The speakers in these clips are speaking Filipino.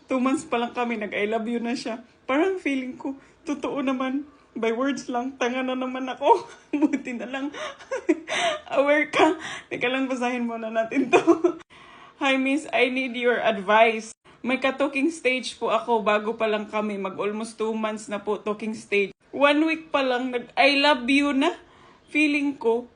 2 months pa lang kami, nag-I love you na siya. Parang feeling ko, totoo naman. By words lang, tanga na naman ako. Buti na lang. Aware ka. Teka lang, basahin muna natin to. Hi miss, I need your advice. May ka-talking stage po ako bago pa lang kami. Mag-almost 2 months na po talking stage. 1 week pa lang, nag-I love you na. Feeling ko,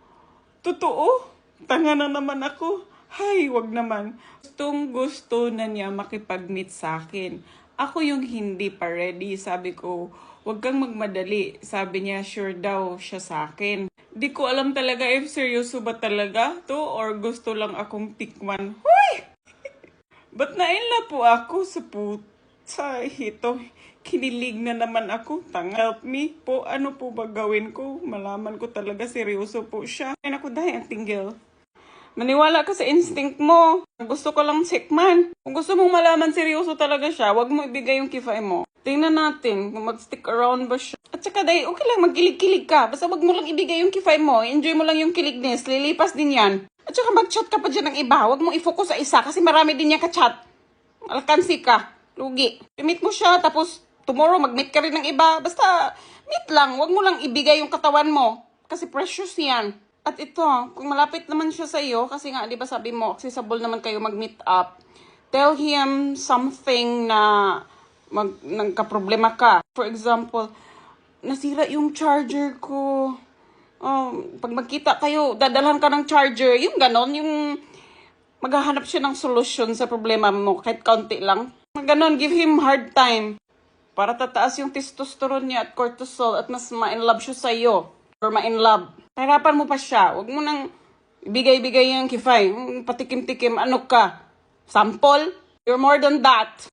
totoo. Tanga na naman ako. Hay, wag naman. Gustong gusto na niya makipag-meet sa akin. Ako yung hindi pa ready. Sabi ko, wag kang magmadali. Sabi niya, sure daw siya sa akin. Di ko alam talaga if seryoso ba talaga to or gusto lang akong tikman. Huy! Ba't nainla po ako sa ito? Kinilig na naman ako. Help me po. Ano po ba gawin ko? Malaman ko talaga seryoso po siya. Ay naku, dahil ang tinggil. Maniwala ka sa instinct mo. Gusto ko lang sikman. Kung gusto mong malaman seryoso talaga siya, wag mo ibigay yung kifay mo. Tingnan natin kung mag-stick around ba siya. At saka dahil, okay lang, magkilig-kilig ka. Basta wag mo lang ibigay yung kifay mo. Enjoy mo lang yung kilignes. Lilipas din yan. At saka mag-chat ka pa dyan ng iba. Wag mo i-focus sa isa kasi marami din yan ka-chat. Alkansi ka. Lugi. I-meet mo siya tapos tomorrow mag-meet ka rin ng iba. Basta meet lang. Wag mo lang ibigay yung katawan mo. Kasi precious yan. At ito, kung malapit naman siya sa iyo, kasi nga, di ba sabi mo, accessible naman kayo mag-meet up, tell him something na nagka-problema ka. For example, nasira yung charger ko. Pag magkita kayo, dadalhan ka ng charger. Yung ganon, yung maghahanap siya ng solusyon sa problema mo, kahit kaunti lang. Ganon, give him hard time. Para tataas yung testosterone niya at cortisol at mas ma-in-love siya sa iyo. Or ma-in-love. Harapan mo pa siya. Huwag mo nang ibigay-bigay yung kifay. Patikim-tikim. Ano ka? Sample? You're more than that.